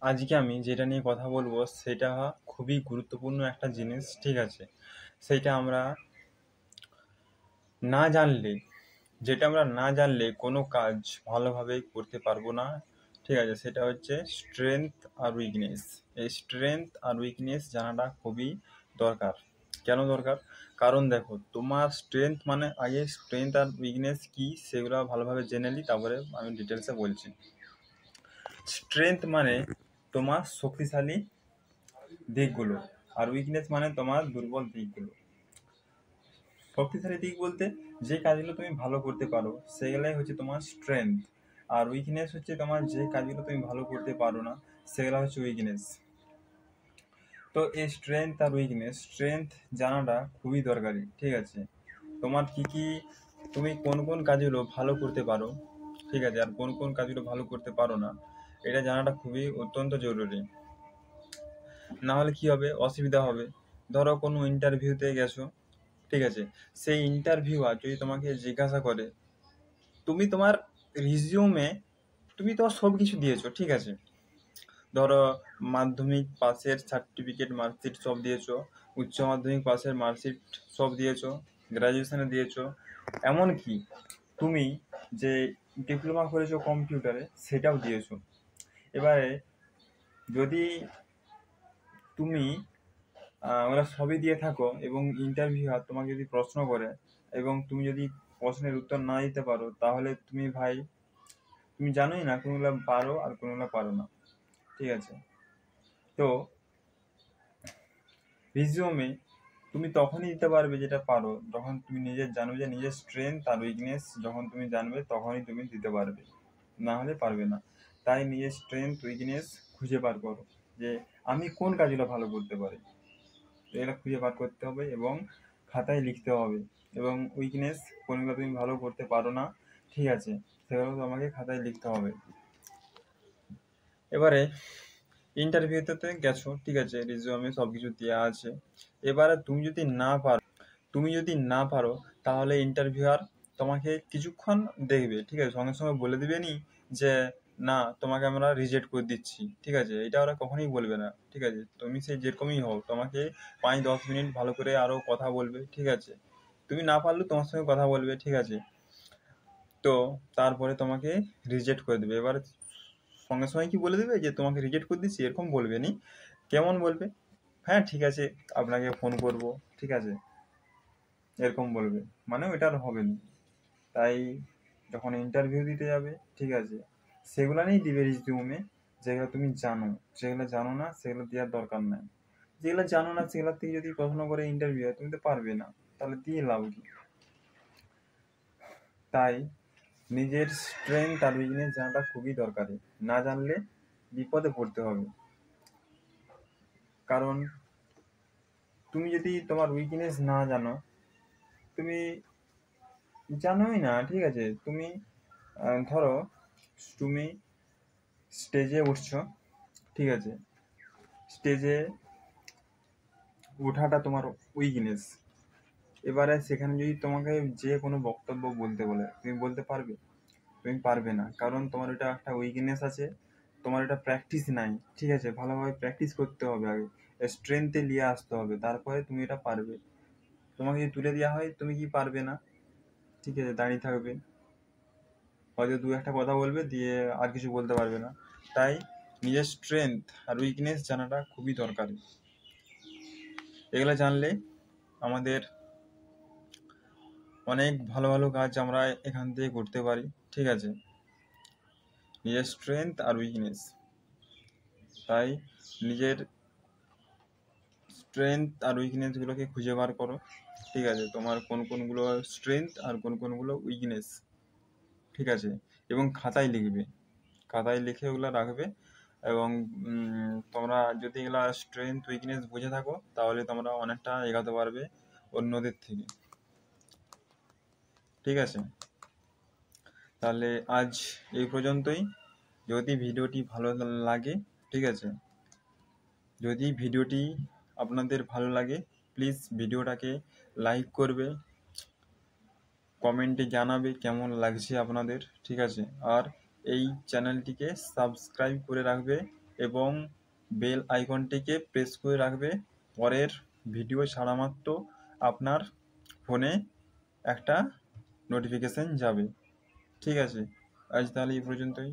আজকে আমি যেটা নিয়ে কথা বলবো সেটা খুবই গুরুত্বপূর্ণ একটা জিনিস, ঠিক আছে? সেইটা আমরা না জানলে যেটা আমরা না জানলে কোনো কাজ ভালোভাবে করতে পারবো না, ঠিক আছে? সেটা হচ্ছে স্ট্রেংথ আর উইকনেস। এই স্ট্রেংথ আর উইকনেস জানাটা খুবই দরকার। কেন দরকার? কারণ দেখো, তোমার স্ট্রেংথ মানে আগে স্ট্রেংথ আর উইকনেস কি সেগুলো ভালোভাবে জেনে নিই, তারপরে আমি ডিটেলসে বলছি। স্ট্রেংথ মানে তোমার শক্তিশালী দিকগুলো, আর উইকনেস মানে তোমার দুর্বল দিকগুলো। শক্তিশালী দিক বলতে যে কাজগুলো তুমি ভালো করতে পারো সেগুলাই হচ্ছে তোমার স্ট্রেংথ, আর উইকনেস হচ্ছে তোমার যে কাজগুলো তুমি ভালো করতে পারো না সেগুলো হচ্ছে উইকনেস। তো এই স্ট্রেংথ আর উইকনেস, স্ট্রেংথ জানাটা খুবই দরকারি, ঠিক আছে? তোমার কি কি, তুমি কোন কোন কাজগুলো ভালো করতে পারো, ঠিক আছে, আর কোন কোন কাজগুলো ভালো করতে পারো না, এটা জানাটা খুবই অত্যন্ত জরুরি। না হলে কি হবে, অসুবিধা হবে। ধরো কোনো ইন্টারভিউতে গেছো, ঠিক আছে? সেই ইন্টারভিউয়ার যদি তোমাকে জিজ্ঞাসা করে, তুমি তোমার রিজিউমে তুমি তোমার সব কিছু দিয়েছো, ঠিক আছে? ধরো মাধ্যমিক পাসের সার্টিফিকেট, মার্কশিট সব দিয়েছো, উচ্চ মাধ্যমিক পাসের মার্কশিট সব দিয়েছো, গ্রাজুয়েশনে দিয়েছো, এমনকি তুমি যে ডিপ্লোমা করেছো কম্পিউটারে সেটাও দিয়েছো। এবারে যদি তুমি ওরা সবই দিয়ে থাকো এবং ইন্টারভিউয়ার তোমাকে যদি প্রশ্ন করে এবং তুমি যদি প্রশ্নের উত্তর না দিতে পারো, তাহলে তুমি ভাই, তুমি জানোই না কোনগুলো পারো আর কোনগুলো পারো না, ঠিক আছে? তো রিজিউমে তুমি তখনই দিতে পারবে যেটা পারো, যখন তুমি নিজের জানবে যে নিজের স্ট্রেংথ আর উইকনেস যখন তুমি জানবে তখনই তুমি দিতে পারবে, না হলে পারবে না। তাই নিজের স্ট্রেংথ উইকনেস খুঁজে বার করো, যে আমি কোন কাজগুলো ভালো করতে পারি, এগুলো খুঁজে বার করতে হবে এবং খাতায় লিখতে হবে। এবং উইকনেস কোনগুলো তুমি ভালো করতে পারো না, ঠিক আছে, সেগুলো তোমাকে খাতায় লিখতে হবে। এবারে ইন্টারভিউতে গেছো, ঠিক আছে, রিজিউমে সব কিছু দেওয়া আছে। এবারে তুমি যদি না পারো তাহলে ইন্টারভিউয়ার তোমাকে কিছুক্ষণ দেখবে, ঠিক আছে? সঙ্গে সঙ্গে বলে দিবে নি যে না, তোমাকে আমরা রিজেক্ট করে দিচ্ছি, ঠিক আছে? এটা ওরা কখনোই বলবে না, ঠিক আছে? তুমি সে যেরকমই হও, তোমাকে 5-10 মিনিট ভালো করে আরো কথা বলবে, ঠিক আছে? তুমি না পারলেও তোমার সঙ্গে কথা বলবে, ঠিক আছে? তো তারপরে তোমাকে রিজেক্ট করে দেবে। এবার সঙ্গে সঙ্গে কি বলে দেবে যে তোমাকে রিজেক্ট করে দিচ্ছি, এরকম বলবে নি। কেমন বলবে? হ্যাঁ ঠিক আছে, আপনাকে ফোন করব, ঠিক আছে, এরকম বলবে। মানে ওটা আর হবে না। তাই যখন ইন্টারভিউ দিতে যাবে, ঠিক আছে, সেগুলো নিয়েই দিবে রিজিউমে, যেগুলো তুমি জানো। যেগুলো জানো না সেগুলো দেওয়ার দরকার নাই। যেগুলো জানো না সেগুলোর থেকে যদি প্রশ্ন করে ইন্টারভিউ, তুমি তো পারবে না, তাহলে দিয়ে লাভ কি? তাই নিজের স্ট্রেংথ আর উইকনেস জানাটা খুবই দরকারি। না জানলে বিপদে পড়তে হবে। কারণ তুমি যদি তোমার উইকনেস না জানো, তুমি জানোই না, ঠিক আছে, তুমি ধরো তুমি স্টেজে উঠছো, ঠিক আছে, স্টেজে ওঠাটা তোমার উইকনেস। এবারে সেখানে যদি তোমাকে যে কোনো বক্তব্য বলতে বলে, তুমি বলতে পারবে? তুমি পারবে না, কারণ তোমার এটা একটা উইকনেস আছে, তোমার এটা প্র্যাকটিস নাই, ঠিক আছে? ভালোভাবে প্র্যাকটিস করতে হবে, আগে স্ট্রেংথে নিয়ে আসতে হবে, তারপরে তুমি এটা পারবে। তোমাকে যদি তুলে দেওয়া হয়, তুমি কি পারবে না, ঠিক আছে, দাঁড়িয়ে থাকবে, হয়তো দু একটা কথা বলবে, দিয়ে আর কিছু বলতে পারবে না। তাই নিজের স্ট্রেংথ আর উইকনেস জানাটা খুবই দরকারি। এগুলো জানলে আমাদের অনেক ভালো ভালো কাজ আমরা এখান থেকে করতে পারি, ঠিক আছে? নিজের স্ট্রেংথ আর উইকনেস, তাই নিজের স্ট্রেংথ আর উইকনেসগুলোকে খুঁজে বার করো, ঠিক আছে? তোমার কোন কোনগুলো স্ট্রেংথ আর কোন কোনগুলো উইকনেস, ঠিক আছে? এবং খাতায় লিখবে, খাতায় লিখে ওগুলো রাখবে। এবং তোমরা যদি এগুলা স্ট্রেংথ উইকনেস বুঝে থাকো, তাহলে তোমরা অনেকটা এগাতে পারবে অন্যদের থেকে, ঠিক আছে? তাহলে আজ এই পর্যন্তই। যদি ভিডিওটি ভালো লাগে, ঠিক আছে, যদি ভিডিওটি আপনাদের ভালো লাগে, প্লিজ ভিডিওটাকে লাইক করবে, কমেন্টে জানাবে কেমন লাগছে আপনাদের, ঠিক আছে? আর এই চ্যানেলটিকে সাবস্ক্রাইব করে রাখবে এবং বেল আইকনটিকে প্রেস করে রাখবে। পরের ভিডিও ছাড়া মাত্র আপনার ফোনে একটা নোটিফিকেশন যাবে। ঠিক আছে, আজ তাহলে এই পর্যন্তই।